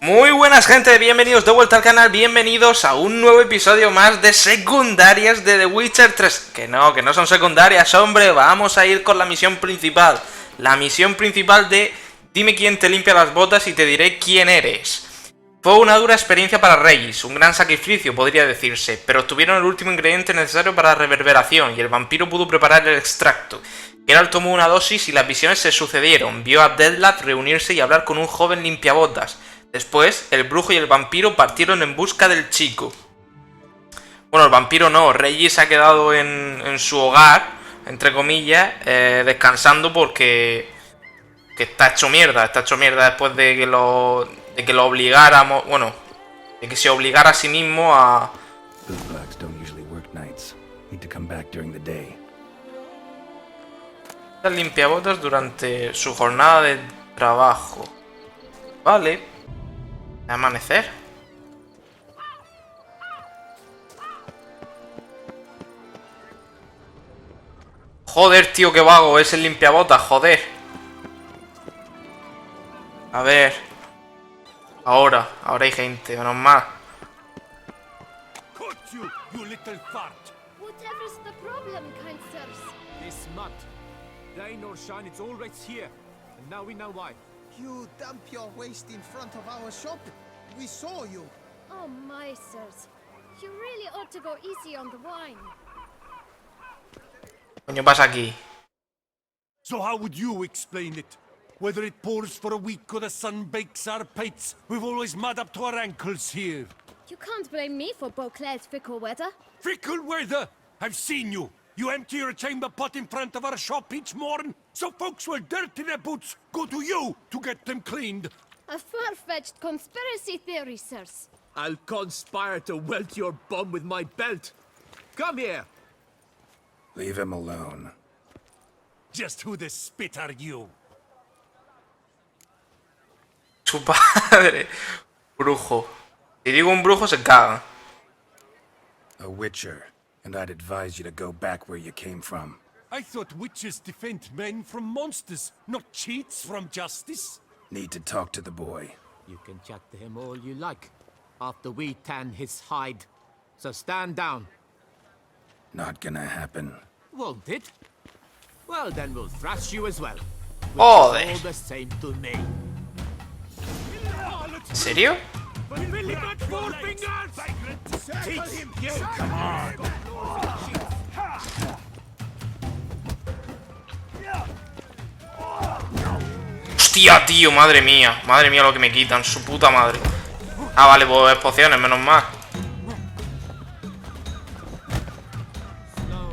Muy buenas gente, bienvenidos de vuelta al canal, bienvenidos a un nuevo episodio más de secundarias de The Witcher 3. Que no son secundarias, hombre, vamos a ir con la misión principal. La misión principal de dime quién te limpia las botas y te diré quién eres. Fue una dura experiencia para Vereis, un gran sacrificio podría decirse, pero obtuvieron el último ingrediente necesario para la reverberación y el vampiro pudo preparar el extracto. Geralt tomó una dosis y las visiones se sucedieron, vio a Deadlat reunirse y hablar con un joven limpiabotas. Después, el brujo y el vampiro partieron en busca del chico. Bueno, el vampiro no, Regis se ha quedado en su hogar, entre comillas, descansando porque que está hecho mierda después de que lo obligáramos, bueno, de que se obligara a sí mismo a... limpiabotas durante su jornada de trabajo. Vale. Amanecer. Joder, tío, qué vago es el limpiabotas, joder. A ver. Ahora hay gente, menos mal. You dump your waste in front of our shop. We saw you. Oh, my sirs. You really ought to go easy on the wine. Coño pasa aquí? So how would you explain it? Whether it pours for a week or the sun bakes our pates, we've always mud up to our ankles here. You can't blame me for Beauclair's fickle weather. Fickle weather! I've seen you. You empty your chamber pot in front of our shop each morn, so folks will dirty their boots, go to you to get them cleaned. A far-fetched conspiracy theory, sirs. I'll conspire to welt your bum with my belt. Come here. Leave him alone. Just who the spit are you? Su padre. Brujo. Si digo un brujo se caga. A witcher, and I'd advise you to go back where you came from. I thought witches defend men from monsters, not cheats from justice. Need to talk to the boy. You can chat to him all you like, after we tan his hide. So stand down. Not gonna happen. Won't it? Well, then we'll thrash you as well. Joder. All the same to me. ¿En serio? Hostia, tío, madre mía lo que me quitan, su puta madre. Ah, vale, pues pociones, menos mal.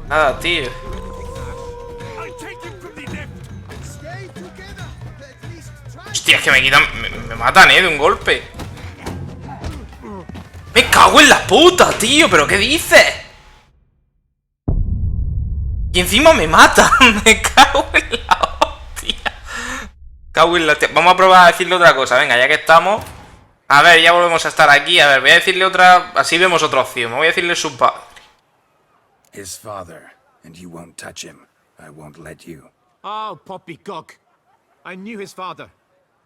Nada, tío. Hostia, es que me quitan, me matan, de un golpe. Me cago en la puta, tío, pero ¿qué dices? Y encima me matan, me cago en la hostia. Vamos a probar a decirle otra cosa, venga, ya que estamos. A ver, ya volvemos a estar aquí, a ver, voy a decirle otra, así vemos otra opción. Me voy a decirle su padre. His father, and you won't touch him. I won't let you. Oh, poppycock. I knew his father.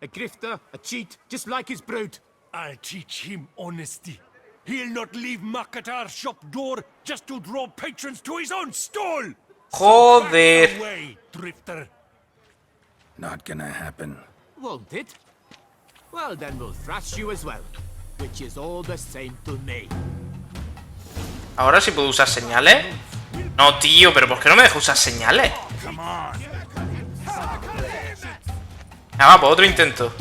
A grifter, a cheat, just like his brood. I'll teach him honesty. He'll not leave muck at our shop door just to draw patrons to his own stall. Joder. So back away, drifter. Not gonna happen. Won't it? Well, then we'll thrash you as well, which is all the same to me. ¿Ahora sí puedo usar señales? No, tío, pero ¿por qué no me deja usar señales? Ah, pues otro intento.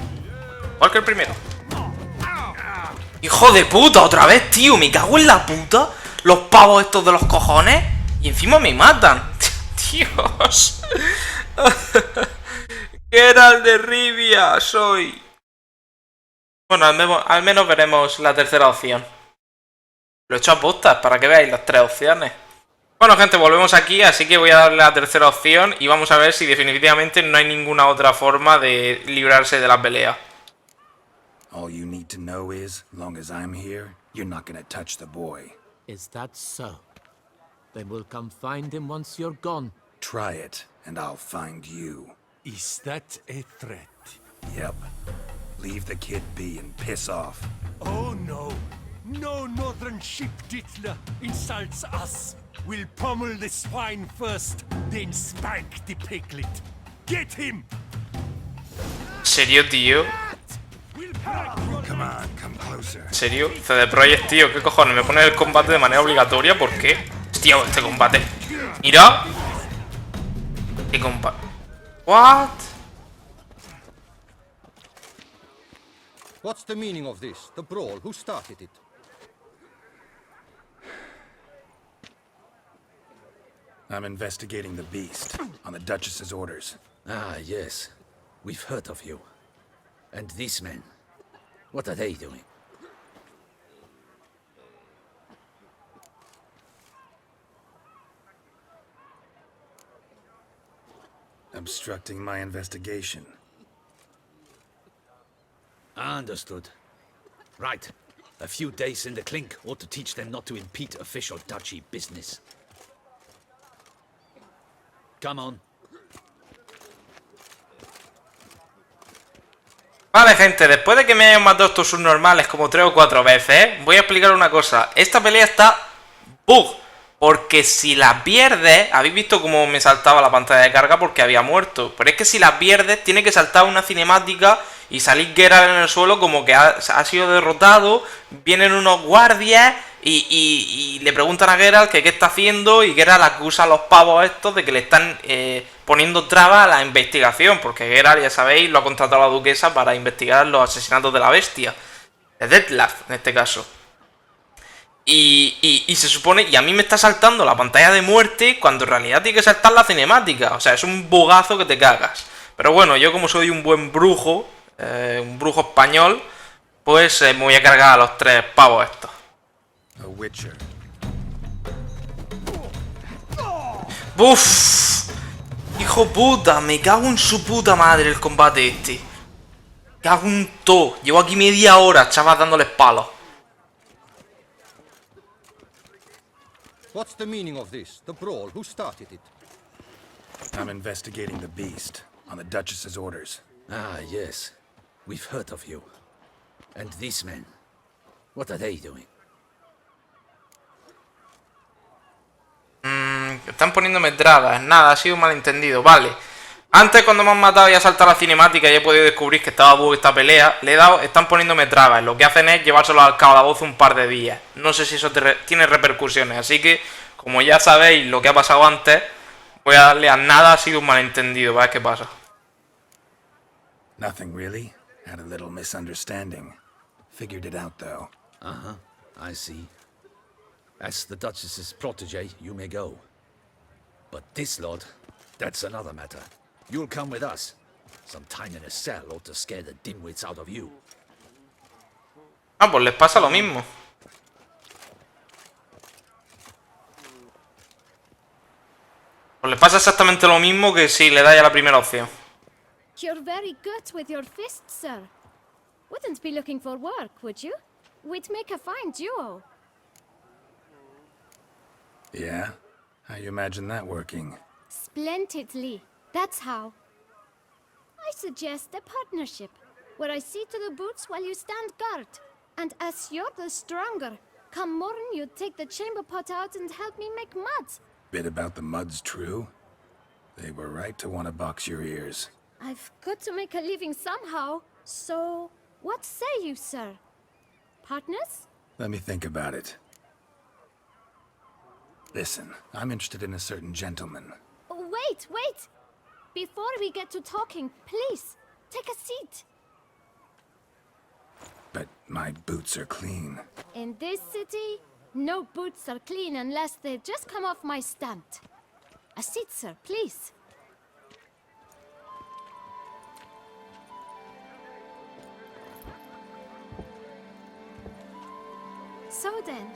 Igual que el primero. ¡Hijo de puta! ¡Otra vez, tío! ¡Me cago en la puta! Los pavos estos de los cojones. Y encima me matan. ¡Dios! Geralt de Rivia soy. Bueno, al menos veremos la tercera opción. Lo he hecho a postas para que veáis las tres opciones. Bueno, gente, volvemos aquí, así que voy a darle la tercera opción y vamos a ver si definitivamente no hay ninguna otra forma de librarse de la pelea. All you need to know is, long as I'm here, you're not gonna touch the boy. Is that so? Then we'll come find him once you're gone. Try it, and I'll find you. Is that a threat? Yep. Leave the kid be and piss off. Oh no. No northern ship titler insults us. We'll pummel the swine first, then spank the piglet. Get him! ¿Serio, tío? We'll break your Come on, come closer. ¿Serio? CD Projekt, tío, ¿qué cojones? ¿Me pone el combate de manera obligatoria? ¿Por qué? Tío, este combate. ¡Mira! ¿Qué combate? ¿What? What's the meaning of this? The brawl? Who started it? I'm investigating the beast on the Duchess's orders. Ah, yes. We've heard of you. And these men, what are they doing? Obstructing my investigation. Understood. Right. A few days in the clink ought to teach them not to impede official duchy business. Come on. Vale, gente, después de que me hayan matado estos subnormales como 3 o 4 veces, voy a explicar una cosa. Esta pelea está bug, porque si la pierdes, habéis visto cómo me saltaba la pantalla de carga porque había muerto, pero es que si la pierdes tiene que saltar una cinemática y salir Geralt en el suelo como que ha sido derrotado, vienen unos guardias y le preguntan a Geralt que qué está haciendo, y Geralt acusa a los pavos estos de que le están poniendo trabas a la investigación, porque Geralt, ya sabéis, lo ha contratado a la duquesa para investigar los asesinatos de la bestia, de Detlef en este caso. Y se supone, y a mí me está saltando la pantalla de muerte cuando en realidad tiene que saltar la cinemática, o sea, es un bugazo que te cagas. Pero bueno, yo como soy un buen brujo, un brujo español, pues me voy a cargar a los 3 pavos estos. A Witcher. ¡Buf! Hijo puta, me cago en su puta madre el combate este. Me cago en todo. Llevo aquí media hora, chaval, dándoles palos. What's the meaning of this? The brawl? Who started it? I'm investigating the beast on the Duchess's orders. Ah, yes. We've heard of you. And these men, what are they doing? Están poniéndome trabas. Nada, ha sido un malentendido. Vale. Antes, cuando me han matado y ha saltado la cinemática y he podido descubrir que estaba bug esta pelea, le he dado, están poniéndome trabas. Lo que hacen es llevárselo al calabozo un par de días. No sé si eso tiene repercusiones. Así que, como ya sabéis lo que ha pasado antes, voy a darle a nada, ha sido un malentendido. ¿Vale? ¿Qué pasa? Nothing really. Had a little misunderstanding. Figured it out though. Uh-huh, I see. As the Duchess's protege, you may go. But this lord, that's another matter. You'll come with us. Some time in a cell ought to scare the dimwits out of you. Ah, pues les pasa lo mismo. Pues les pasa exactamente lo mismo que si le dais a la primera opción. You're very good with your fists, sir. Wouldn't be looking for work, would you? We'd make a fine duo. Yeah? How you imagine that working? Splendidly. That's how. I suggest a partnership, where I see to the boots while you stand guard. And as you're the stronger, come morn you take the chamber pot out and help me make mud. Bit about the mud's true? They were right to want to box your ears. I've got to make a living somehow, so what say you, sir? Partners? Let me think about it. Listen, I'm interested in a certain gentleman. Oh, wait, wait! Before we get to talking, please, take a seat. But my boots are clean. In this city, no boots are clean unless they just come off my stand. A seat, sir, please. So then,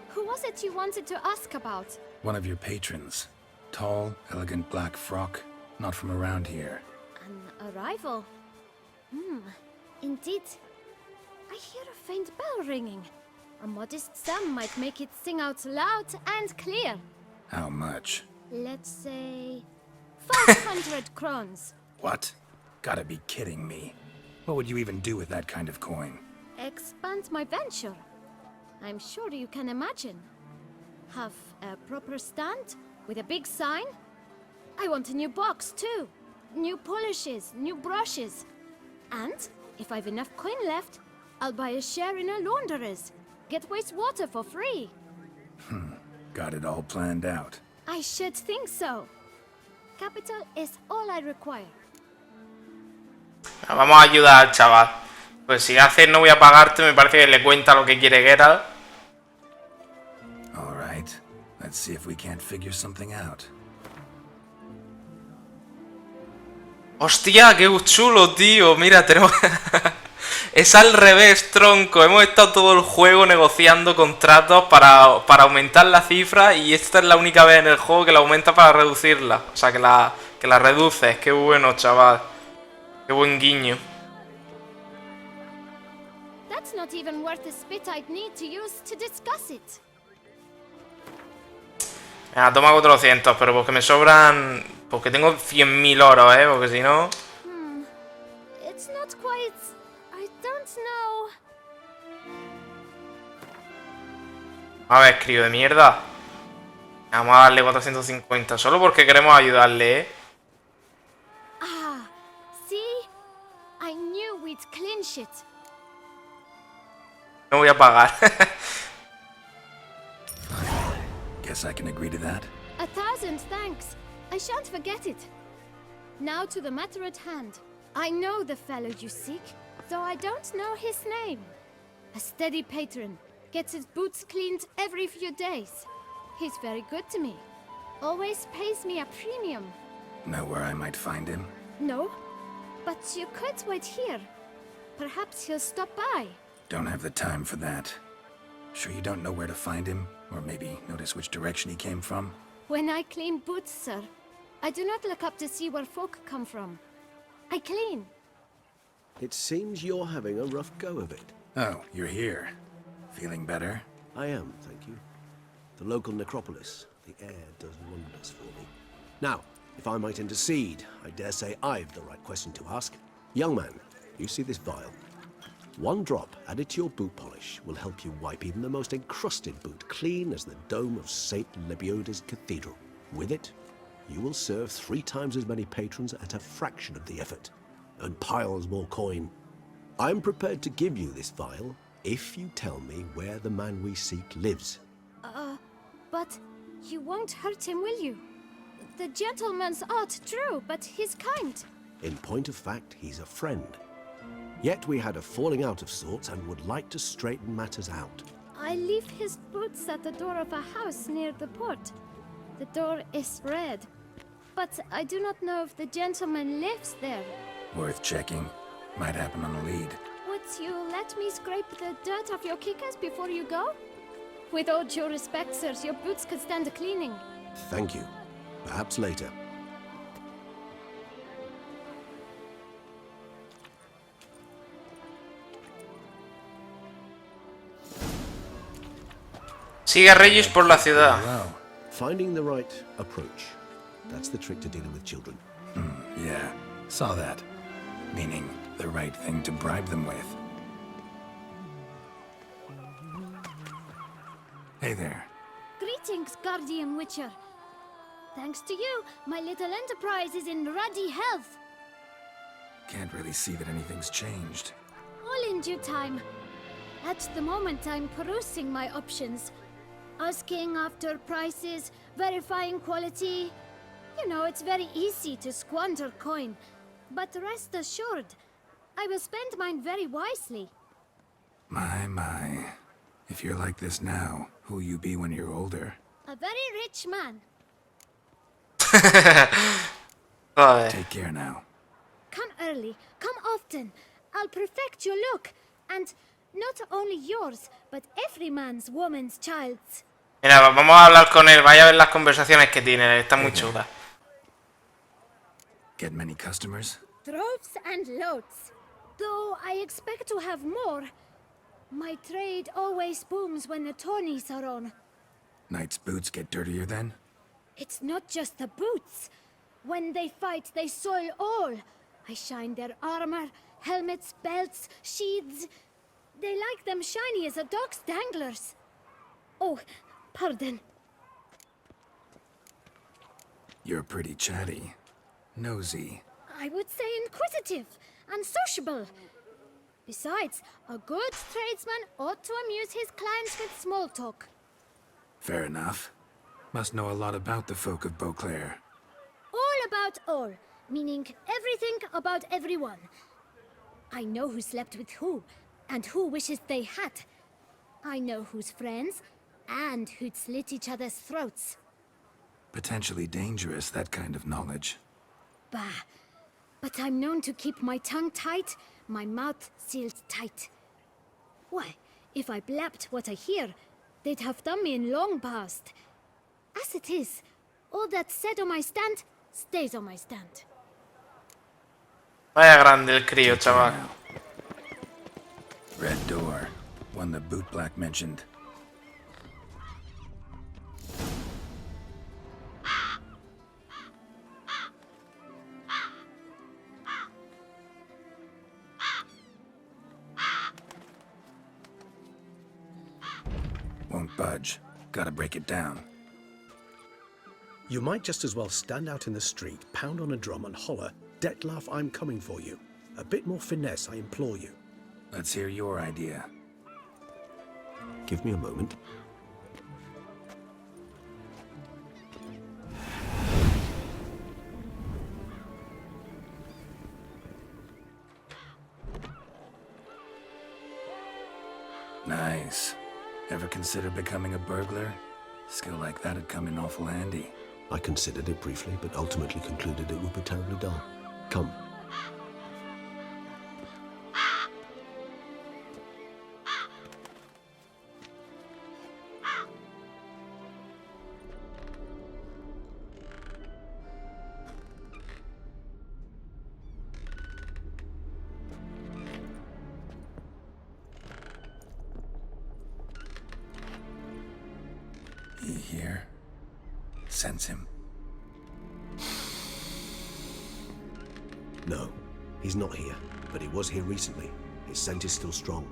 who was it you wanted to ask about? One of your patrons. Tall, elegant black frock. Not from around here. An arrival? Indeed. I hear a faint bell ringing. A modest sum might make it sing out loud and clear. How much? Let's say 500 crowns. What? Gotta be kidding me. What would you even do with that kind of coin? Expand my venture. I'm sure you can imagine. Have a proper stand with a big sign. I want a new box too. New polishes, new brushes. And if I've enough coin left, I'll buy a share in a launderer's. Get wastewater for free. Got it all planned out. I should think so. Capital is all I require. Vamos a ayudar al chaval. Pues si hace no voy a pagarte, me parece que le cuenta lo que quiere Geralt. All right. Let's see if we can't figure something out. Hostia, qué chulo, tío. Mira, tenemos... Es al revés, tronco. Hemos estado todo el juego negociando contratos para aumentar la cifra y esta es la única vez en el juego que la aumenta para reducirla. O sea, que la reduces. Qué bueno, chaval. Qué buen guiño. That's not even worth the spit I'd need to use to discuss it. Venga, toma 400, pero porque me sobran... Porque tengo 100.000 oros, porque si no... It's not quite... I don't know... A ver, crío de mierda. Vamos a darle 450, solo porque queremos ayudarle, Ah, see? I knew we'd clinch it. No voy a pagar. Guess I can agree to that. 1,000 thanks. I shan't forget it. Now to the matter at hand. I know the fellow you seek, though I don't know his name. A steady patron, gets his boots cleaned every few days. He's very good to me. Always pays me a premium. Know where I might find him? No, but you could wait here. Perhaps he'll stop by. Don't have the time for that. Sure you don't know where to find him? Or maybe notice which direction he came from? When I clean boots, sir, I do not look up to see where folk come from. I clean. It seems you're having a rough go of it. Oh, you're here. Feeling better? I am, thank you. The local necropolis. The air does wonders for me. Now, if I might intercede, I dare say I've the right question to ask. Young man, you see this vial? One drop added to your boot polish will help you wipe even the most encrusted boot clean as the dome of St. Lebioda's Cathedral. With it, you will serve 3 times as many patrons at a fraction of the effort, and piles more coin. I'm prepared to give you this vial if you tell me where the man we seek lives. But you won't hurt him, will you? The gentleman's odd, true, but he's kind. In point of fact, he's a friend. Yet we had a falling out of sorts and would like to straighten matters out. I leave his boots at the door of a house near the port. The door is red, but I do not know if the gentleman lives there. Worth checking. Might happen on a lead. Would you let me scrape the dirt off your kickers before you go? With all due respect, sirs, your boots could stand a cleaning. Thank you. Perhaps later. Sigue a Reyes por la ciudad. Wow. Finding the right approach. That's the trick to dealing with children. Yeah, saw that. Meaning, the right thing to bribe them with. Hey there. Greetings, Guardian Witcher. Thanks to you, my little enterprise is in ruddy health. Can't really see that anything's changed. All in due time. At the moment, I'm perusing my options. Asking after prices, verifying quality. You know, it's very easy to squander coin. But rest assured, I will spend mine very wisely. My. If you're like this now, who'll you be when you're older? A very rich man. Joder. Take care now. Come early, come often. I'll perfect your look. And not only yours, but every man's woman's child's. Mira, vamos a hablar con él. Vaya a ver las conversaciones que tiene. Están muy chulas. Get many customers? Droves and loads. Though I expect to have more. My trade always booms when the tourneys are on. Knights' boots get dirtier then? It's not just the boots. When they fight, they soil all. I shine their armor, Helmets, belts, sheaths. They like them shiny as a dog's danglers. Oh, pardon. You're pretty chatty. Nosy. I would say inquisitive and sociable. Besides, a good tradesman ought to amuse his clients with small talk. Fair enough. Must know a lot about the folk of Beauclair. All about all, meaning everything about everyone. I know who slept with who, and who wishes they had. I know who's friends, and who'd slit each other's throats. Potentially dangerous, that kind of knowledge. Bah. But I'm known to keep my tongue tight, my mouth sealed tight. Why, if I blabbed what I hear, they'd have done me in long past. As it is, all that's said on my stand stays on my stand. Vaya grande el crío, chaval. Red door. One the bootblack mentioned. Won't budge. Gotta break it down. You might just as well stand out in the street, pound on a drum and holler, "Detlef, I'm coming for you." A bit more finesse, I implore you. Let's hear your idea. Give me a moment. Nice. Ever consider becoming a burglar? Skill like that'd come in awful handy. I considered it briefly, but ultimately concluded it would be terribly dull. Come. You hear? Sense him. No, he's not here, but he was here recently. His scent is still strong.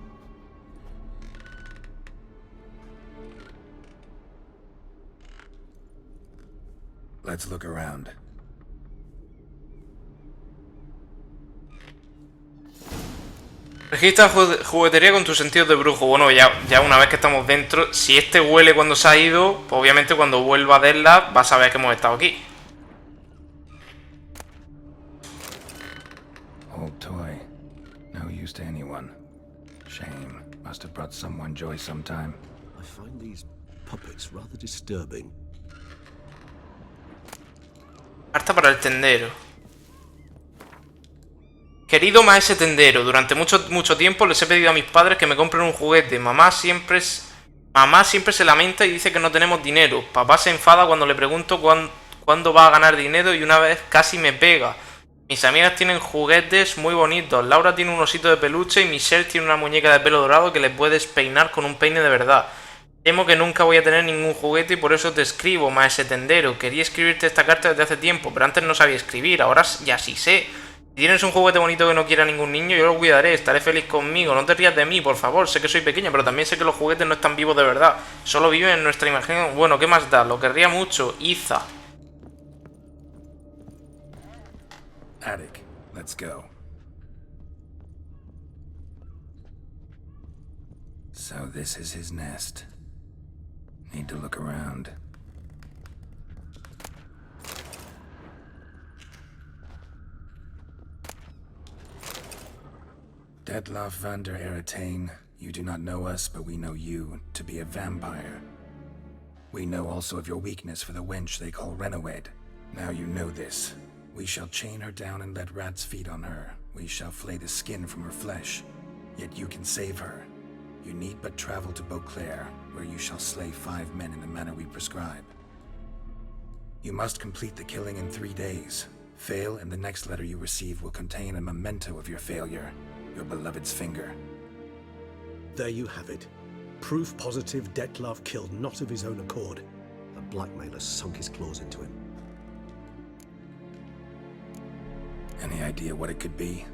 Let's look around. Registra juguetería con tus sentidos de brujo. Bueno, ya una vez que estamos dentro, si este huele cuando se ha ido, pues obviamente cuando vuelva a verla vas a ver que hemos estado aquí. Old toy. No use to anyone. Shame. Must have brought someone joy sometime. I find these puppets rather disturbing. Carta para el tendero. Querido maese tendero, durante mucho tiempo les he pedido a mis padres que me compren un juguete. Mamá siempre se lamenta y dice que no tenemos dinero. Papá se enfada cuando le pregunto cuándo va a ganar dinero y una vez casi me pega. Mis amigas tienen juguetes muy bonitos. Laura tiene un osito de peluche y Michelle tiene una muñeca de pelo dorado que le puedes peinar con un peine de verdad. Temo que nunca voy a tener ningún juguete y por eso te escribo, maese tendero. Quería escribirte esta carta desde hace tiempo, pero antes no sabía escribir, ahora ya sí sé. Si tienes un juguete bonito que no quiera ningún niño, yo lo cuidaré, estaré feliz conmigo. No te rías de mí, por favor. Sé que soy pequeña, pero también sé que los juguetes no están vivos de verdad. Solo viven en nuestra imaginación. Bueno, ¿qué más da? Lo querría mucho. Iza. Attic, let's go. So this is his nest. Need to look around. Detlef van der Eretain, you do not know us, but we know you to be a vampire. We know also of your weakness for the wench they call Renowed. Now you know this. We shall chain her down and let rats feed on her. We shall flay the skin from her flesh. Yet you can save her. You need but travel to Beauclair, where you shall slay 5 men in the manner we prescribe. You must complete the killing in 3 days. Fail, and the next letter you receive will contain a memento of your failure. Your beloved's finger. There you have it. Proof positive Detlef killed not of his own accord. A blackmailer sunk his claws into him. Any idea what it could be?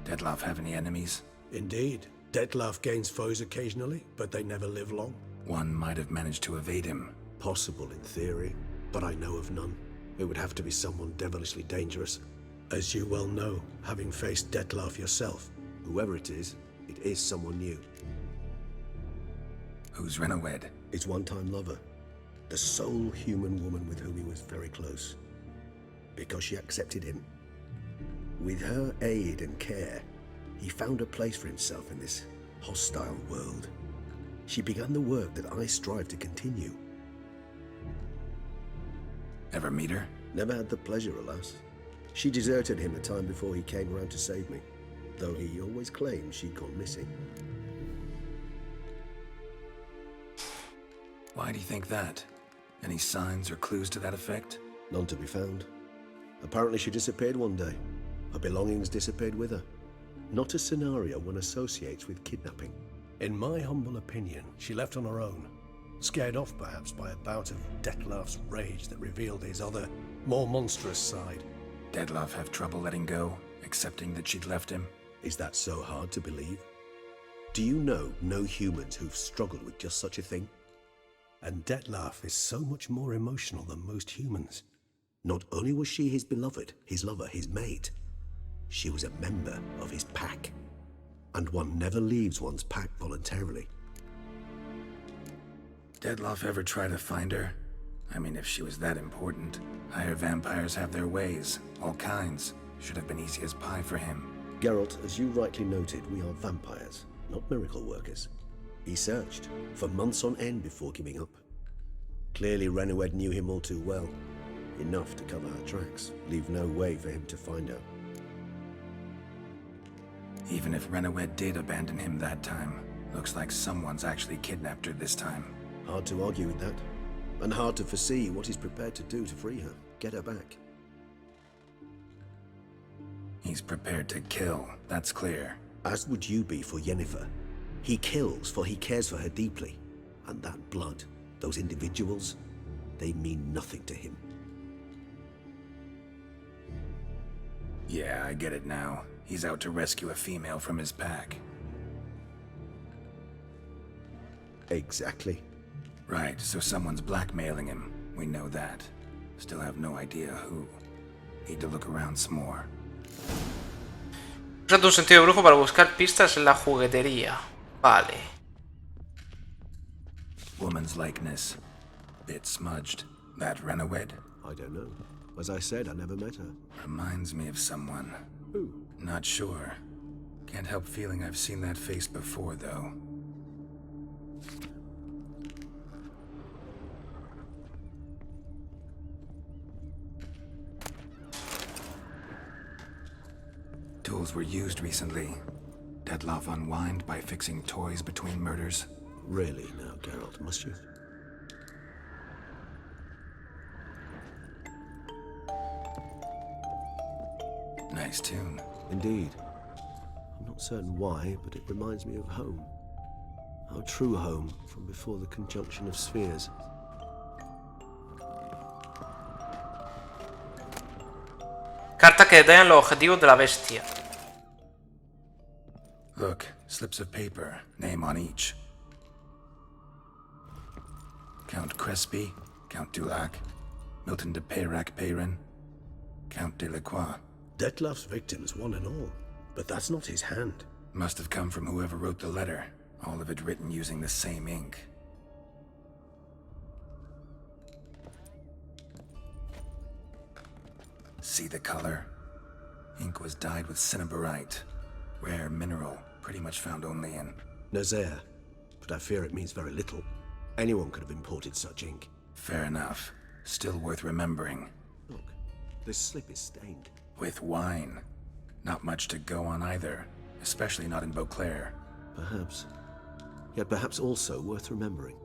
Dettlaff have any enemies? Indeed. Dettlaff gains foes occasionally, but they never live long. One might have managed to evade him. Possible in theory, but I know of none. It would have to be someone devilishly dangerous. As you well know, having faced Dettlaff yourself, whoever it is someone new. Who's Renowed? His one-time lover. The sole human woman with whom he was very close. Because she accepted him. With her aid and care, he found a place for himself in this hostile world. She began the work that I strive to continue. Ever meet her? Never had the pleasure, alas. She deserted him a time before he came around to save me, though he always claimed she'd gone missing. Why do you think that? Any signs or clues to that effect? None to be found. Apparently she disappeared one day. Her belongings disappeared with her. Not a scenario one associates with kidnapping. In my humble opinion, she left on her own. Scared off perhaps by a bout of Dettlaff's rage that revealed his other, more monstrous side. Dettlaff have trouble letting go, accepting that she'd left him? Is that so hard to believe? Do you know no humans who've struggled with just such a thing? And Dettlaff is so much more emotional than most humans. Not only was she his beloved, his lover, his mate, she was a member of his pack. And one never leaves one's pack voluntarily. Dettlaff ever try to find her? I mean, if she was that important. Higher vampires have their ways, all kinds. Should have been easy as pie for him. Geralt, as you rightly noted, we are vampires, not miracle workers. He searched for months on end before giving up. Clearly Renowed knew him all too well. Enough to cover her tracks, leave no way for him to find out. Even if Renowed did abandon him that time, looks like someone's actually kidnapped her this time. Hard to argue with that. And hard to foresee what he's prepared to do to free her, get her back. He's prepared to kill, that's clear. As would you be for Yennefer. He kills for he cares for her deeply. And that blood, those individuals, they mean nothing to him. Yeah, I get it now. He's out to rescue a female from his pack. Exactly. Right, so someone's blackmailing him. We know that. Still have no idea who. Need to look around some more. Usa tu sentido de brujo para buscar pistas en la juguetería. Vale. Woman's likeness. Bit smudged. That Renowed? I don't know. As I said, I never met her. Reminds me of someone. Who? Not sure. Can't help feeling I've seen that face before, though. Tools were used recently. Dettlaff unwind by fixing toys between murders. Really now, Geralt, must you? Nice tune. Indeed. I'm not certain why, but it reminds me of home. Our true home from before the conjunction of spheres. Cartas que detallan los objetivos de la bestia. Look, slips of paper, name on each. Count Crespi, Count Dulac, Milton de Peyrac-Peyrin, Count Delacroix. Dettlaff's victims, one and all. But that's not his hand. Must have come from whoever wrote the letter. All of it written using the same ink. See the color? Ink was dyed with cinnabarite. Rare mineral, pretty much found only in Nazaire. But I fear it means very little. Anyone could have imported such ink. Fair enough. Still worth remembering. Look, this slip is stained. With wine. Not much to go on either, especially not in Beauclair. Perhaps. Yet perhaps also worth remembering.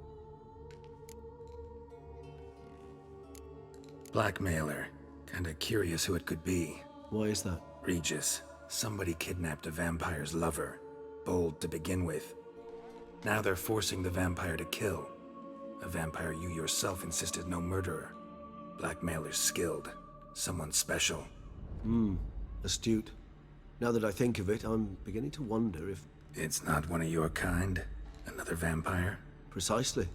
Blackmailer. Kinda curious who it could be. Why is that? Regis. Somebody kidnapped a vampire's lover. Bold to begin with. Now they're forcing the vampire to kill. A vampire you yourself insisted no murderer. Blackmailer's skilled. Someone special. Astute. Now that I think of it, I'm beginning to wonder if... It's not one of your kind? Another vampire? Precisely.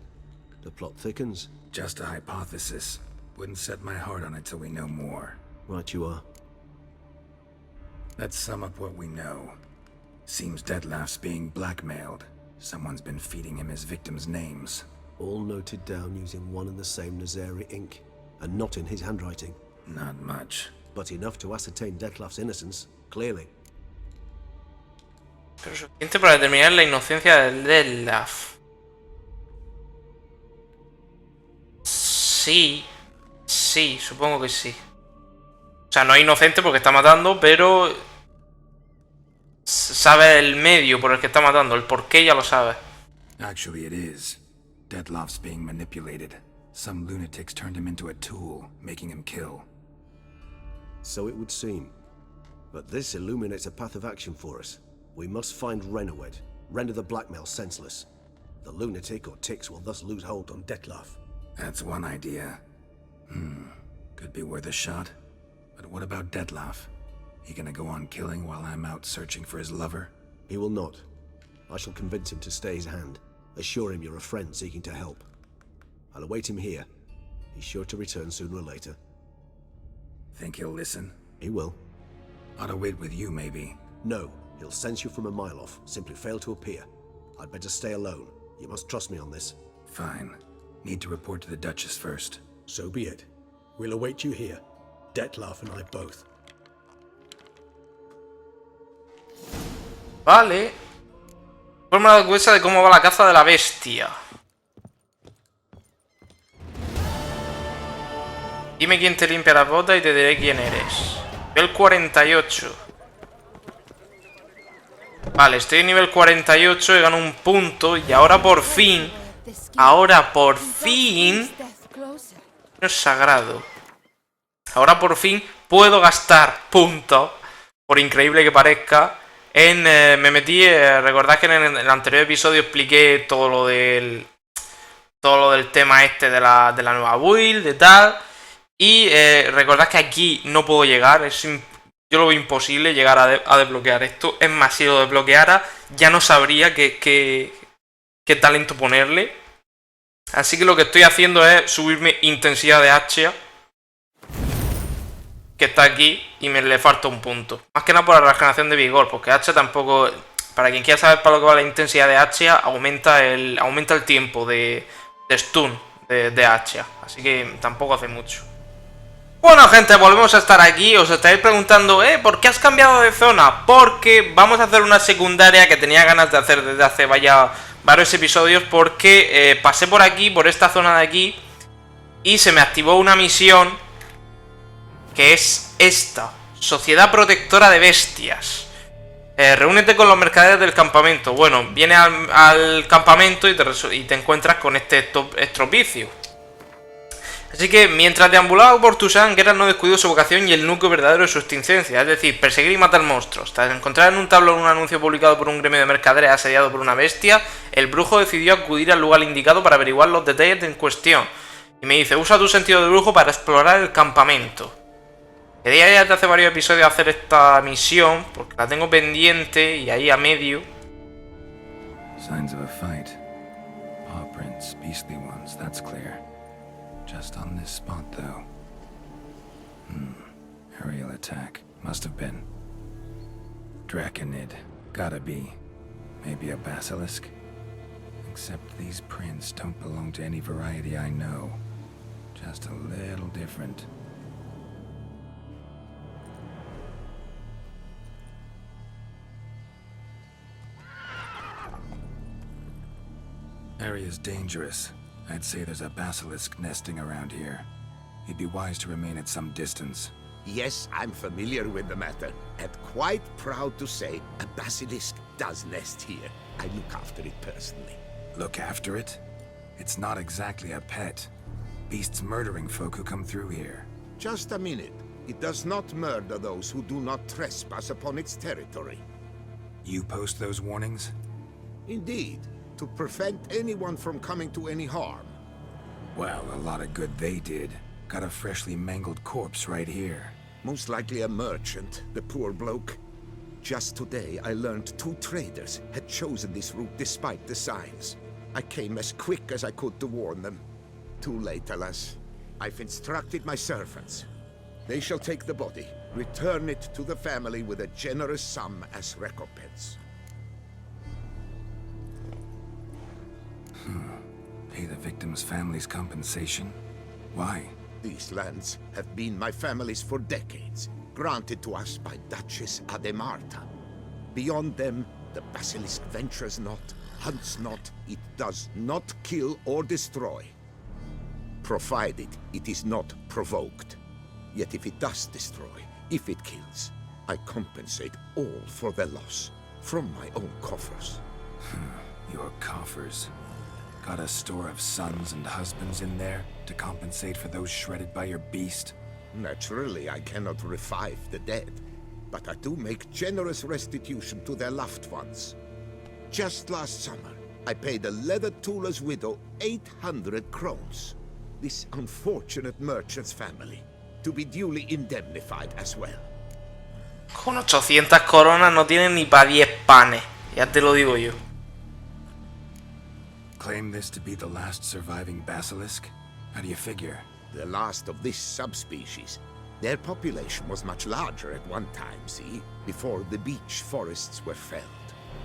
The plot thickens. Just a hypothesis. Wouldn't set my heart on it till we know more. Right you are. Let's sum up what we know. Seems Detlef's being blackmailed. Someone's been feeding him his victims' names. All noted down using one and the same Nazari ink, and not in his handwriting. Not much. But enough to ascertain Detlef's innocence, clearly. Pero suficiente para determinar la inocencia del Detlef. Sí. Sí, supongo que sí. O sea, no es inocente porque está matando, pero... sabe el medio por el que está matando. El por qué ya lo sabe. Actually it is. Detlef's being manipulated. Some lunatics turned him into a tool, making him kill. So it would seem. But this illuminates a path of action for us. We must find Renowed, render the blackmail senseless. The lunatic or ticks will thus lose hold on Detlef. That's one idea. Could be worth a shot. But what about Detlef? He gonna go on killing while I'm out searching for his lover? He will not. I shall convince him to stay his hand. Assure him you're a friend seeking to help. I'll await him here. He's sure to return sooner or later. Think he'll listen? He will. Ought to wait with you, maybe. No, he'll sense you from a mile off. Simply fail to appear. I'd better stay alone. You must trust me on this. Fine. Need to report to the Duchess first. So be it. We'll await you here. Detlef and I both. Vale. Forma la cuesta de cómo va la caza de la bestia. Dime quién te limpia las botas y te diré quién eres. Nivel 48. Vale, estoy en nivel 48, he ganado un punto y ahora por fin... No es sagrado. Ahora por fin puedo gastar puntos, por increíble que parezca, en... me metí... recordad que en el anterior episodio expliqué todo lo del tema este de la nueva build, de tal... Y recordad que aquí no puedo llegar, yo lo veo imposible llegar a desbloquear esto. Es más, si lo desbloqueara ya no sabría qué talento ponerle. Así que lo que estoy haciendo es subirme intensidad de hacha, que está aquí, y me le falta un punto. Más que nada por la regeneración de vigor, porque hacha tampoco... Para quien quiera saber para lo que va la intensidad de hacha, aumenta el tiempo de stun de hacha. Así que tampoco hace mucho. Bueno, gente, volvemos a estar aquí. Os estáis preguntando, ¿por qué has cambiado de zona? Porque vamos a hacer una secundaria que tenía ganas de hacer desde hace varios episodios. Porque pasé por aquí, por esta zona de aquí, y se me activó una misión que es esta: Sociedad Protectora de Bestias. Reúnete con los mercaderes del campamento. Bueno, vienes al campamento y te encuentras con este estropicio. Así que mientras deambulaba por Tucson, Geralt no descuidó su vocación y el núcleo verdadero de su existencia, es decir, perseguir y matar monstruos. Tras encontrar en un tablón un anuncio publicado por un gremio de mercaderes asediado por una bestia, el brujo decidió acudir al lugar indicado para averiguar los detalles en cuestión. Y me dice, usa tu sentido de brujo para explorar el campamento. Quería ya desde hace varios episodios hacer esta misión, porque la tengo pendiente y ahí a medio. Signs of a fight. Paw prints, beastly ones, that's clear. Just on this spot, though. Aerial attack. Must have been. Draconid. Gotta be. Maybe a basilisk? Except these prints don't belong to any variety I know. Just a little different. Area's dangerous. I'd say there's a basilisk nesting around here. You'd be wise to remain at some distance. Yes, I'm familiar with the matter, and quite proud to say a basilisk does nest here. I look after it personally. Look after it? It's not exactly a pet. Beasts murdering folk who come through here. Just a minute. It does not murder those who do not trespass upon its territory. You post those warnings? Indeed, to prevent anyone from coming to any harm. Well, a lot of good they did. Got a freshly mangled corpse right here. Most likely a merchant, the poor bloke. Just today, I learned 2 traders had chosen this route despite the signs. I came as quick as I could to warn them. Too late, alas. I've instructed my servants. They shall take the body, return it to the family with a generous sum as recompense. Pay the victim's family's compensation? Why? These lands have been my family's for decades, granted to us by Duchess Ademarta. Beyond them, the basilisk ventures not, hunts not, it does not kill or destroy. Provided it is not provoked. Yet if it does destroy, if it kills, I compensate all for their loss, from my own coffers. Your coffers. Got a store of sons and husbands in there to compensate for those shredded by your beast? Naturally, I cannot revive the dead, but I do make generous restitution to their loved ones. Just last summer, I paid a leather tooler's widow 800 crowns. This unfortunate merchant's family, to be duly indemnified as well. Con 800 coronas no tienen ni para 10 panes, ya te lo digo yo. Claim this to be the last surviving basilisk? How do you figure? The last of this subspecies. Their population was much larger at one time, see? Before the beech forests were felled.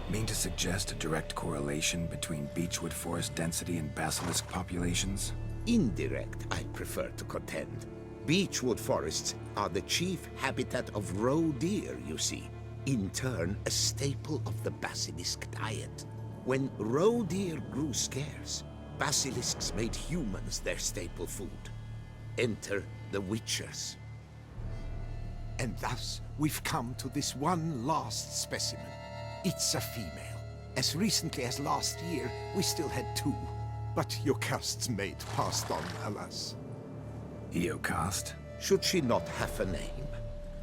Mean to suggest a direct correlation between beechwood forest density and basilisk populations? Indirect, I prefer to contend. Beechwood forests are the chief habitat of roe deer, you see. In turn, a staple of the basilisk diet. When roe deer grew scarce, basilisks made humans their staple food. Enter the witchers. And thus, we've come to this one last specimen. It's a female. As recently as last year, we still had 2. But Jocast's mate passed on, alas. Jocast? Should she not have a name?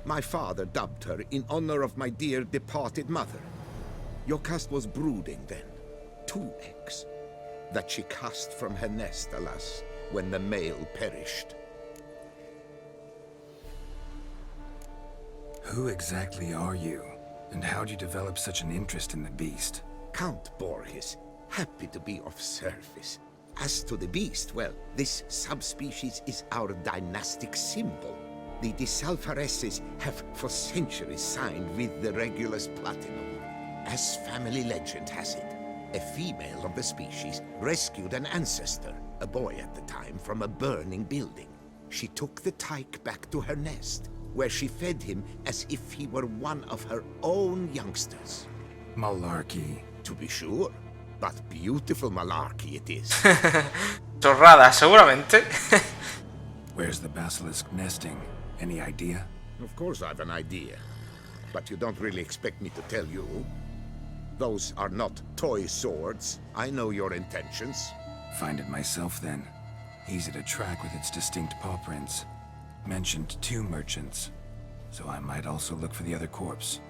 My father dubbed her in honor of my dear departed mother. Jocast was brooding then. 2 eggs. That she cast from her nest, alas, when the male perished. Who exactly are you? And how'd you develop such an interest in the beast? Count Borges, happy to be of service. As to the beast, well, this subspecies is our dynastic symbol. The Disalfareses have for centuries signed with the Regulus Platinum. As family legend has it, a female of the species rescued an ancestor, a boy at the time, from a burning building. She took the tyke back to her nest, where she fed him as if he were one of her own youngsters. Malarkey. To be sure, but beautiful malarkey it is. Chorrada, seguramente. Where's the basilisk nesting? Any idea? Of course I've an idea, but you don't really expect me to tell you. Those are not toy swords. I know your intentions. Find it myself then. Easy to track with its distinct paw prints. Mentioned 2 merchants, so I might also look for the other corpse.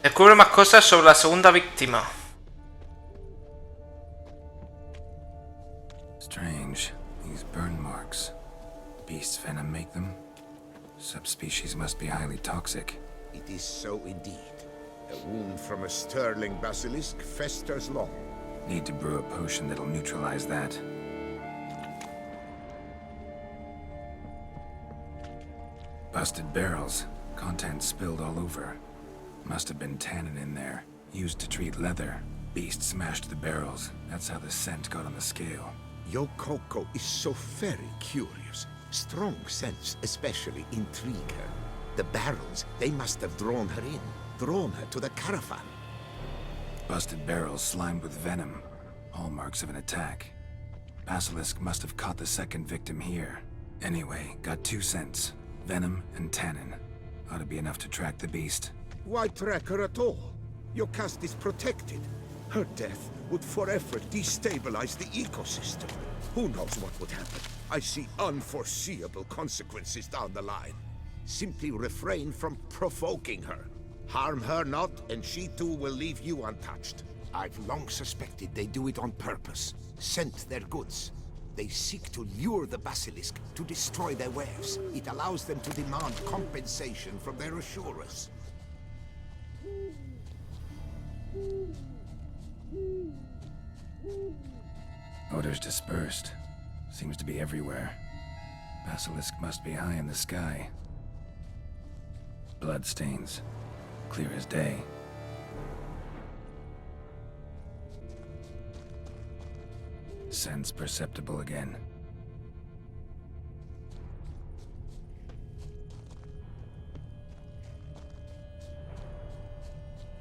Descubre más cosas sobre la segunda víctima. Strange. These burn marks. Beast's venom make them? Subspecies must be highly toxic. It is so indeed. A wound from a sterling basilisk festers long. Need to brew a potion that'll neutralize that. Busted barrels. Contents spilled all over. Must have been tannin in there. Used to treat leather. Beast smashed the barrels. That's how the scent got on the scale. Yokoko is so very curious. Strong scents especially intrigue her. The barrels, they must have drawn her in. Drawn her to the caravan. Busted barrels slimed with venom. Hallmarks of an attack. Basilisk must have caught the second victim here. Anyway, got 2 scents. Venom and tannin. Ought to be enough to track the beast. Why track her at all? Your caste is protected. Her death would forever destabilize the ecosystem. Who knows what would happen? I see unforeseeable consequences down the line. Simply refrain from provoking her. Harm her not, and she too will leave you untouched. I've long suspected they do it on purpose. Scent their goods. They seek to lure the basilisk to destroy their wares. It allows them to demand compensation from their assurers. Odors dispersed. Seems to be everywhere. Basilisk must be high in the sky. Bloodstains. Clear as day. Sense perceptible again.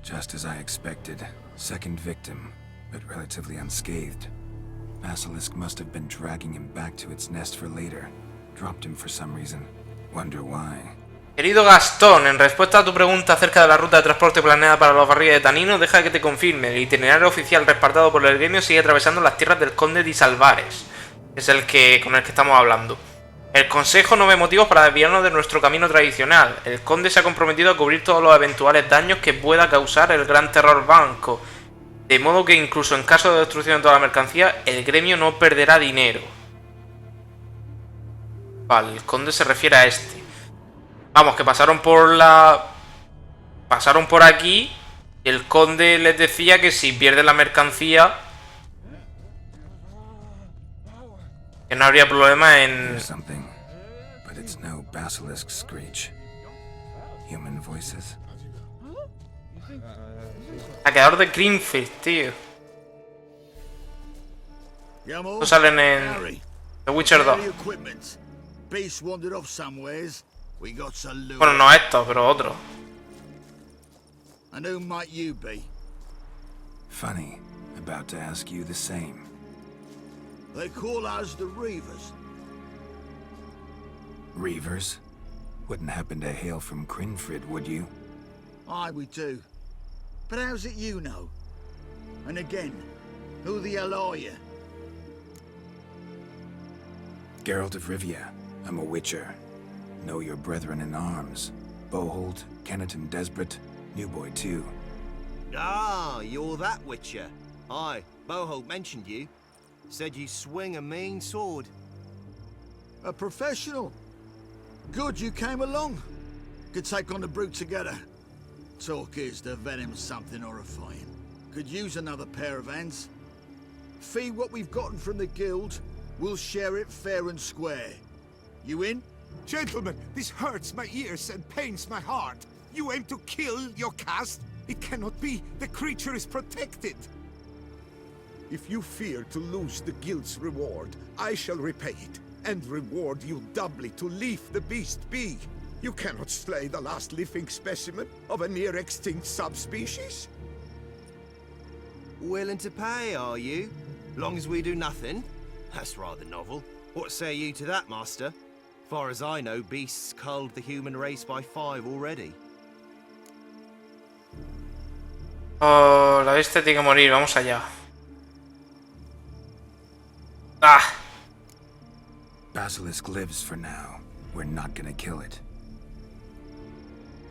Just as I expected. Second victim, but relatively unscathed. Basilisk must have been dragging him back to its nest for later. Dropped him for some reason. Wonder why. Querido Gastón, en respuesta a tu pregunta acerca de la ruta de transporte planeada para los barriles de tanino, deja que te confirme. El itinerario oficial respaldado por el gremio sigue atravesando las tierras del conde de Salvares. Es con el que estamos hablando. El consejo no ve motivos para desviarnos de nuestro camino tradicional. El conde se ha comprometido a cubrir todos los eventuales daños que pueda causar el gran terror banco. De modo que incluso en caso de destrucción de toda la mercancía, el gremio no perderá dinero. Vale, el conde se refiere a este. Vamos, que pasaron por aquí. Y el conde les decía que si pierden la mercancía, que no habría problema en... Saqueador de Greenfield, tío. Estos salen en The Witcher 2. Bueno, no esto, pero otro. And who might you be? Funny, about to ask you the same. They call us the Reavers. Reavers? Wouldn't happen to hail from Crinfrid, would you? Aye, we do. But how's it you know? And again, who the hell are you? Geralt of Rivia. I'm a witcher. Know your brethren in arms. Boholt, Kenneton Desperate, New Boy too. Ah, you're that witcher. Aye, Boholt mentioned you. Said you swing a mean sword. A professional. Good you came along. Could take on the brute together. Talk is the venom's something horrifying. Could use another pair of hands. Fee what we've gotten from the guild. We'll share it fair and square. You in? Gentlemen, this hurts my ears and pains my heart. You aim to kill your caste? It cannot be. The creature is protected. If you fear to lose the guild's reward, I shall repay it, and reward you doubly to leave the beast be. You cannot slay the last living specimen of a near-extinct subspecies. Willing to pay, are you? Long as we do nothing? That's rather novel. What say you to that, master? Far as I know, beasts culled the human race by 5 already. Oh, la bestia tiene que morir, vamos allá. Ah. Basilisk lives for now. We're not gonna kill it.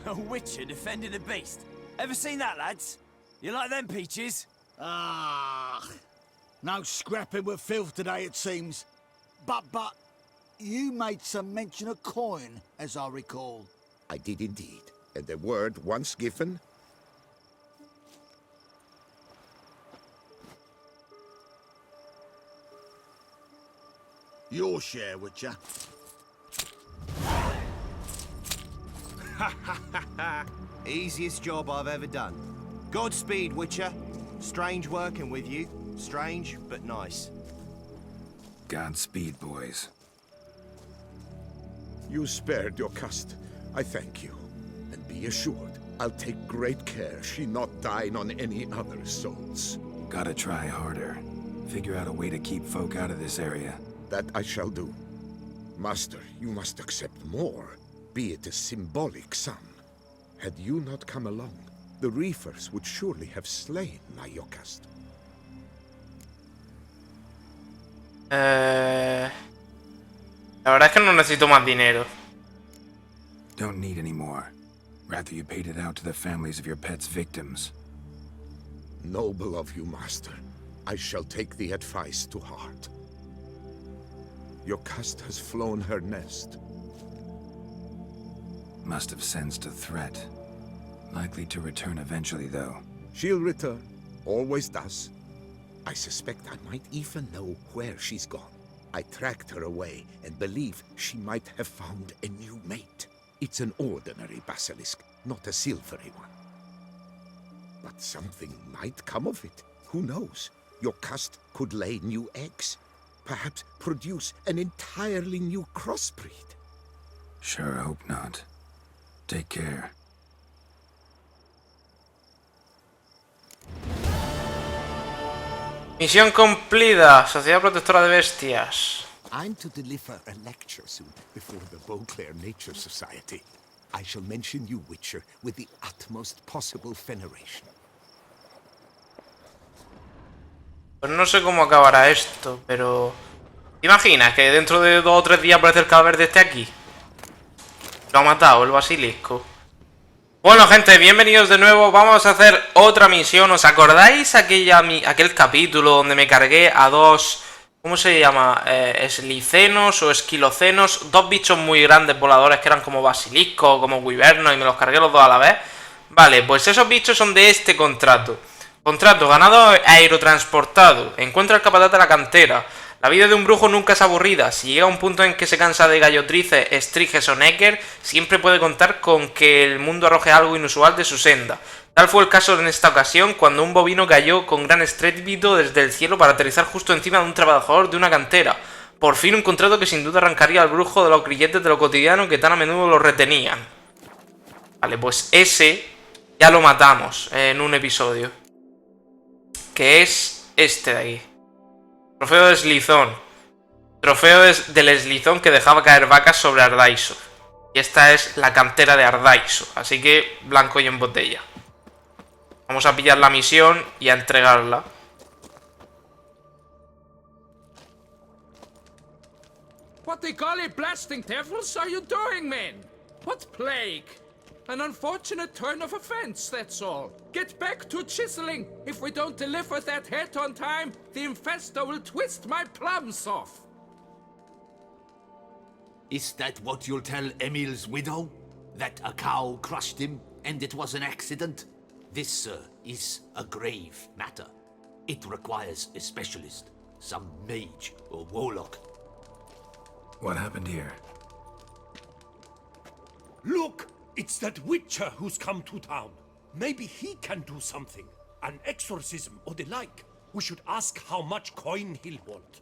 A witcher defending a beast. Ever seen that, lads? You like them peaches? Ah, no scrapping with filth today, it seems. But, you made some mention of coin, as I recall. I did indeed. And the word once given... Your share, Witcher. Easiest job I've ever done. Godspeed, Witcher. Strange working with you. Strange, but nice. Godspeed, boys. You spared your caste. I thank you. And be assured, I'll take great care she not dine on any other souls. Gotta try harder. Figure out a way to keep folk out of this area. That I shall do. Master, you must accept more, be it a symbolic sum. Had you not come along, the reefers would surely have slain my Yocast. La verdad es que no necesito más dinero. Don't need any more. Rather you paid it out to the families of your pet's victims. Noble of you, Master. I shall take the advice to heart. Your cust has flown her nest. Must have sensed a threat. Likely to return eventually, though. She'll return. Always does. I suspect I might even know where she's gone. I tracked her away and believe she might have found a new mate. It's an ordinary basilisk, not a silvery one. But something might come of it. Who knows? Your cust could lay new eggs. Perhaps produce an entirely new crossbreed. Sure hope not. Take care. Misión cumplida. Sociedad Protectora de Bestias. I'm to deliver a lecture soon before the Beauclair Nature Society. I shall mention you, Witcher, with the utmost possible veneration. Pues no sé cómo acabará esto, pero... ¿Te imaginas que dentro de 2 o 3 días aparece el cadáver de este aquí? Lo ha matado el basilisco. Bueno, gente, bienvenidos de nuevo. Vamos a hacer otra misión. ¿Os acordáis aquel capítulo donde me cargué a 2... ¿Cómo se llama? Eslicenos o esquilocenos. 2 bichos muy grandes voladores que eran como basiliscos, como wyvernos, y me los cargué los 2 a la vez. Vale, pues esos bichos son de este contrato. Contrato, ganado aerotransportado. Encuentra el capataz de la cantera. La vida de un brujo nunca es aburrida. Si llega a un punto en que se cansa de gallotrices, estriges o necker, siempre puede contar con que el mundo arroje algo inusual de su senda. Tal fue el caso en esta ocasión, cuando un bovino cayó con gran estrépito desde el cielo para aterrizar justo encima de un trabajador de una cantera. Por fin un contrato que sin duda arrancaría al brujo de los grilletes de lo cotidiano que tan a menudo lo retenían. Vale, pues ese ya lo matamos en un episodio. Que es este de aquí. Trofeo de eslizón. Trofeo del eslizón que dejaba caer vacas sobre Ardaiso. Y esta es la cantera de Ardaiso. Así que blanco y en botella. Vamos a pillar la misión y a entregarla. What the golly blasting devils are you doing, men? What plague? An unfortunate turn of events, that's all. Get back to chiseling. If we don't deliver that head on time, the infestor will twist my plums off. Is that what you'll tell Emil's widow? That a cow crushed him and it was an accident? This, sir, is a grave matter. It requires a specialist, some mage or warlock. What happened here? Look! It's that Witcher who's come to town. Maybe he can do something. An exorcism or the like. We should ask how much coin he'll want.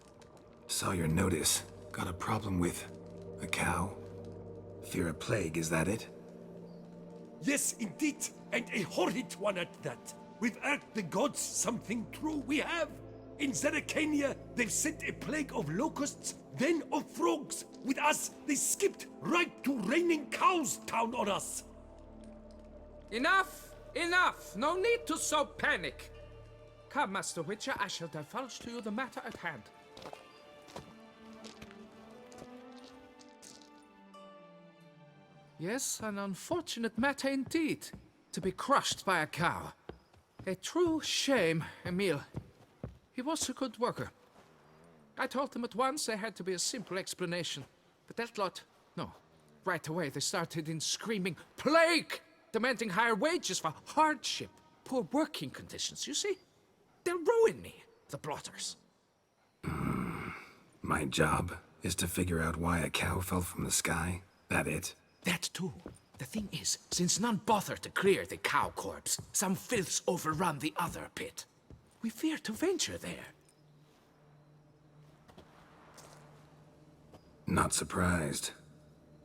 Saw your notice. Got a problem with a cow? Fear a plague, is that it? Yes, indeed. And a horrid one at that. We've irked the gods something true, we have. In Zeracania, they've sent a plague of locusts, then of frogs. With us, they skipped right to raining cows down on us. Enough! Enough! No need to so panic. Come, Master Witcher, I shall divulge to you the matter at hand. Yes, an unfortunate matter indeed. To be crushed by a cow. A true shame, Emil. He was a good worker. I told them at once there had to be a simple explanation. But that lot, no. Right away they started in screaming, plague! Demanding higher wages for hardship, poor working conditions, you see? They'll ruin me, the blotters. My job is to figure out why a cow fell from the sky? That it? That too. The thing is, since none bother to clear the cow corpse, some filths overrun the other pit. We fear to venture there. Not surprised.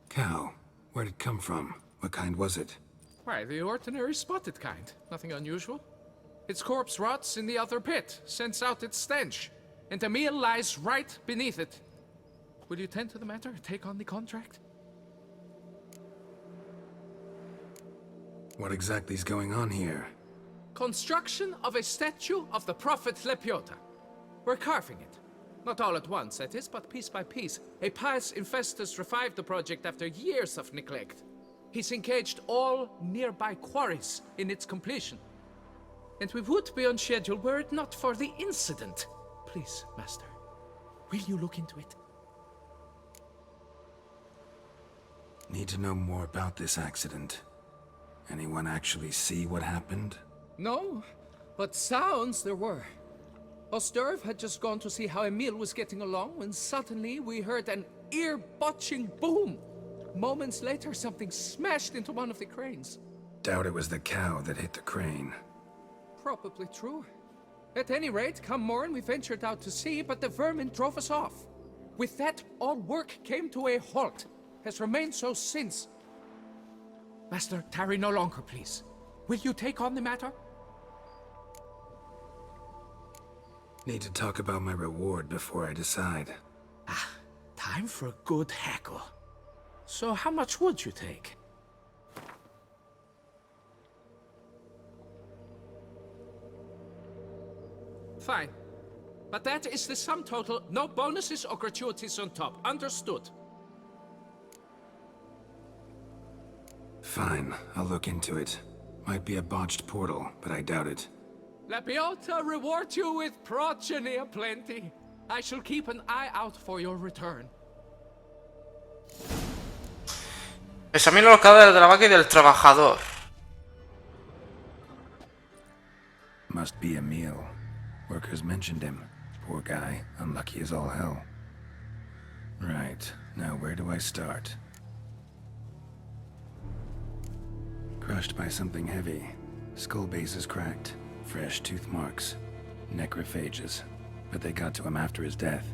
Cow, where'd it come from? What kind was it? Why, the ordinary spotted kind. Nothing unusual. Its corpse rots in the other pit, sends out its stench, and Emil lies right beneath it. Will you tend to the matter, take on the contract? What exactly is going on here? Construction of a statue of the prophet Lepiota. We're carving it. Not all at once, that is, but piece by piece. A pious infestus revived the project after years of neglect. he's engaged all nearby quarries in its completion. And we would be on schedule were it not for the incident. Please, Master, will you look into it? Need to know more about this accident. Anyone actually see what happened? No, but sounds there were. Osterv had just gone to see how Emil was getting along when suddenly we heard an ear-butching boom. Moments later, something smashed into one of the cranes. Doubt it was the cow that hit the crane. Probably true. At any rate, come morn we ventured out to sea, but the vermin drove us off. With that, all work came to a halt. Has remained so since. Master, tarry no longer, please. Will you take on the matter? Need to talk about my reward before I decide. Time for a good hackle. So how much would you take? Fine. But that is the sum total. No bonuses or gratuities on top. Understood? Fine, I'll look into it. Might be a botched portal, but I doubt it. La Biota reward you with progeny aplenty. I shall keep an eye out for your return. Examina los cadáveres de la vaca y del trabajador. Must be Emil. Workers mentioned him. Poor guy, unlucky as all hell. Right, now where do I start? Crushed by something heavy. Skull base is cracked. Fresh tooth marks. Necrophages. But they got to him after his death.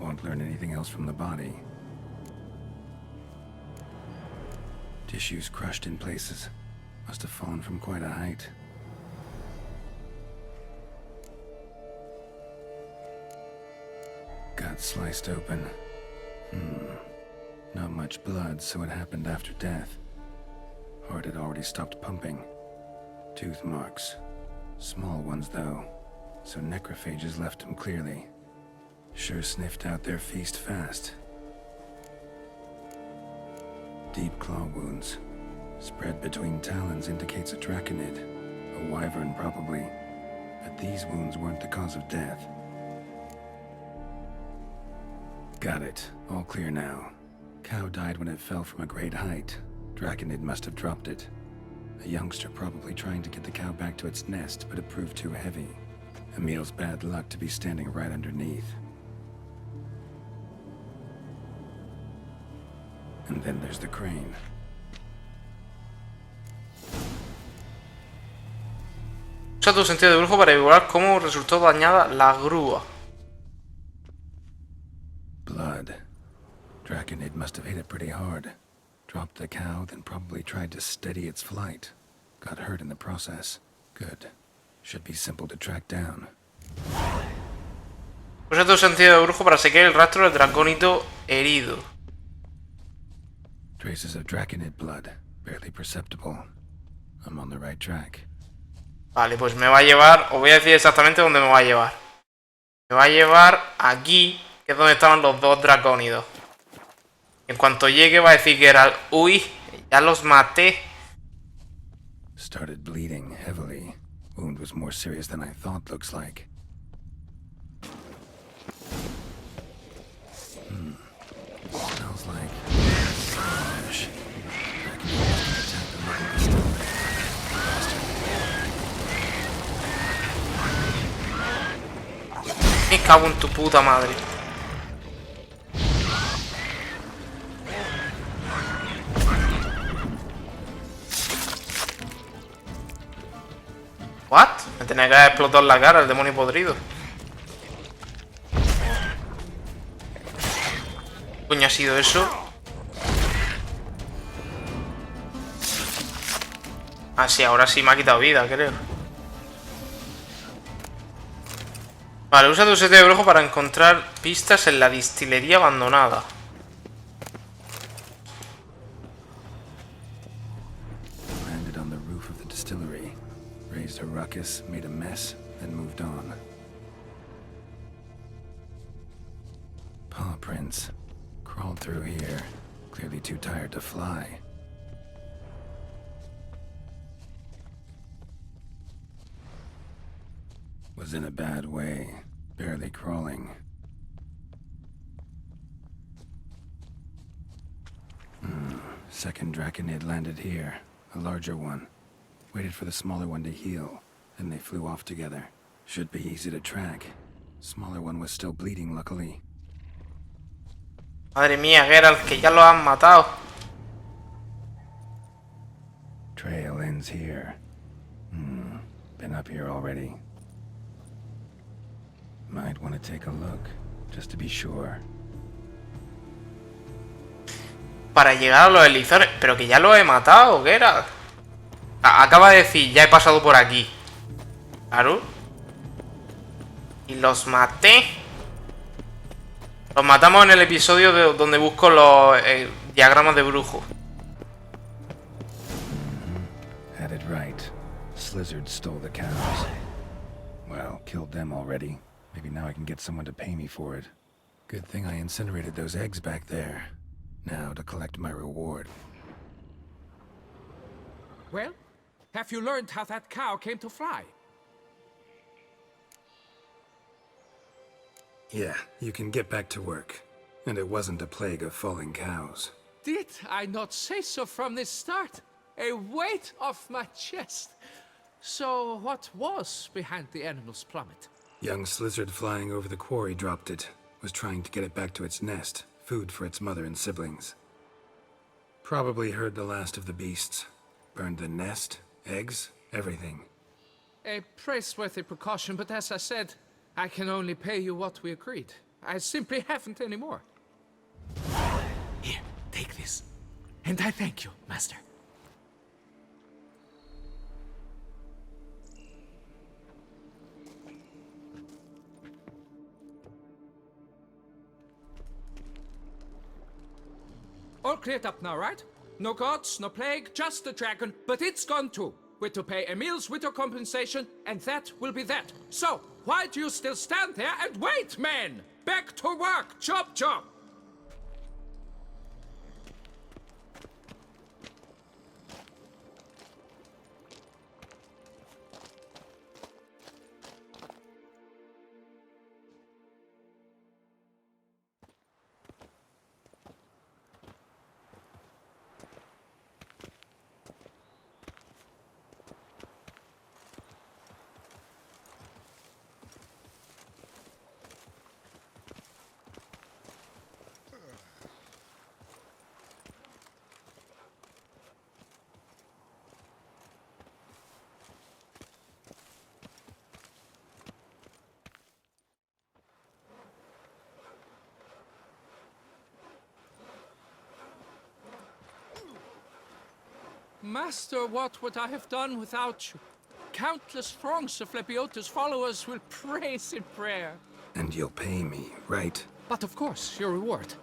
Won't learn anything else from the body. Tissues crushed in places. Must have fallen from quite a height. Gut sliced open. Not much blood, so it happened after death. Heart had already stopped pumping. Tooth marks. Small ones, though, so necrophages left him clearly. Sure sniffed out their feast fast. Deep claw wounds. Spread between talons indicates a draconid. A wyvern, probably. But these wounds weren't the cause of death. Got it. All clear now. Cow died when it fell from a great height. Draconid must have dropped it. A youngster probably trying to get the cow back to its nest, but it proved too heavy. Emil's bad luck to be standing right underneath. And then there's the crane. Usa tu sentido de brujo para averiguar cómo resultó dañada la grúa. Blood. Draconid must have hit it pretty hard. Dropped the cow, then probably tried to steady its flight. Got hurt in the process. Good. Should be simple to track down. Usa tu sentido de brujo para seguir el rastro del dracónito herido. Traces of draconid blood. Barely perceptible. I'm on the right track. Vale, pues me va a llevar... Os voy a decir exactamente dónde me va a llevar. Me va a llevar aquí, que es donde estaban los dos dracónidos. En cuanto llegue va a decir que era... Uy, ya los maté. Started bleeding heavily. Wound was more serious than I thought, looks like. Smells like... Gosh. Me cago en tu puta madre. ¿What? Me tenía que haber explotado en la cara el demonio podrido. ¿Qué coño ha sido eso? Ah, sí, ahora sí me ha quitado vida, creo. Vale, usa tu sentido de brujo para encontrar pistas en la destilería abandonada. Landed on the roof of the distillery. Raised a ruckus, made a mess, then moved on. Paw prints. Crawled through here. Clearly too tired to fly. in a bad way, barely crawling. Second draconid landed here, a larger one. Waited for the smaller one to heal, then they flew off together. Should be easy to track. Smaller one was still bleeding, luckily. Madre mía, Geralt, que ya lo han matado. Trail ends here. Been up here already. Might want to take a look, just to be sure. Para llegar a los elizores. Pero que ya los he matado, Geralt. Acaba de decir, ya he pasado por aquí. Claro. Y los maté. Los matamos en el episodio donde busco los diagramas de brujo. Had it right. Slizzard stole the cows. Well, killed them already. Maybe now I can get someone to pay me for it. Good thing I incinerated those eggs back there. Now to collect my reward. Well, have you learned how that cow came to fly? Yeah, you can get back to work. And it wasn't a plague of falling cows. Did I not say so from the start? A weight off my chest. So what was behind the animal's plummet? Young Slizzard flying over the quarry dropped it. Was trying to get it back to its nest. Food for its mother and siblings. Probably heard the last of the beasts. Burned the nest, eggs, everything. A praiseworthy precaution, but as I said, I can only pay you what we agreed. I simply haven't any more. Here, take this. And I thank you, Master. All cleared up now, right? No gods, no plague, just the dragon, but it's gone too. We're to pay Emil's widow compensation, and that will be that. So, why do you still stand there and wait, men? Back to work! Chop, chop! Master, what would I have done without you? Countless throngs of Lebiota's followers will praise in prayer. And you'll pay me, right? But of course, your reward.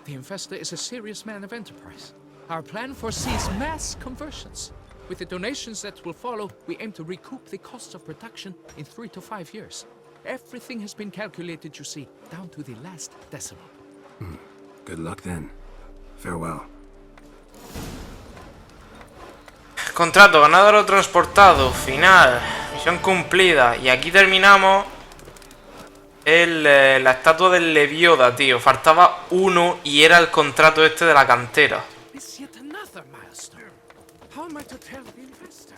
The investor is a serious man of enterprise. Our plan foresees mass conversions. With the donations that will follow, we aim to recoup the cost of production in 3 to 5 years. Everything has been calculated, you see, down to the last decimal. Good luck then. Farewell. Contrato, ganador o transportado, final, misión cumplida. Y aquí terminamos la estatua del Lebioda, tío. Faltaba uno y era el contrato este de la cantera.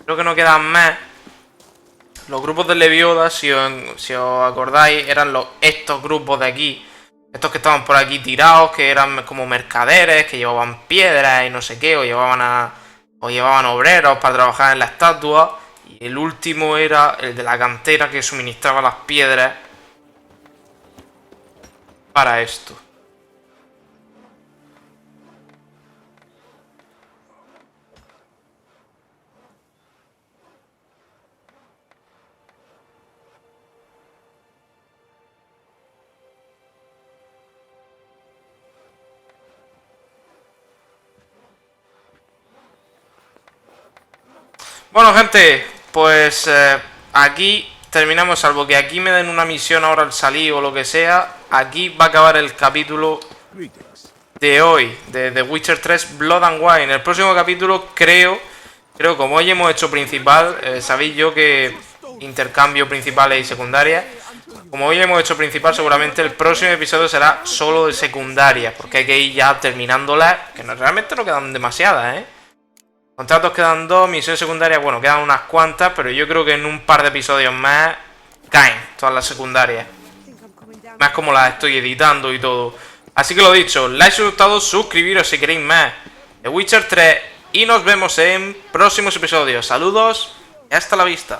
Creo que no quedan más. Los grupos del Lebioda, si os acordáis, eran estos grupos de aquí. Estos que estaban por aquí tirados, que eran como mercaderes, que llevaban piedras y no sé qué, o llevaban obreros para trabajar en la estatua. Y el último era el de la cantera, que suministraba las piedras para esto. Bueno, gente, pues aquí terminamos, salvo que aquí me den una misión ahora al salir o lo que sea. Aquí va a acabar el capítulo de hoy, de The Witcher 3 Blood and Wine. El próximo capítulo creo como hoy hemos hecho principal, sabéis yo que intercambio principales y secundarias. Como hoy hemos hecho principal, seguramente el próximo episodio será solo de secundarias, porque hay que ir ya terminándolas, que realmente no quedan demasiadas, ¿eh? Contratos quedan 2, misiones secundarias, bueno, quedan unas cuantas, pero yo creo que en un par de episodios más caen todas las secundarias. Más como las estoy editando y todo. Así que lo dicho, like si os ha gustado, suscribiros si queréis más de Witcher 3 y nos vemos en próximos episodios. Saludos y hasta la vista.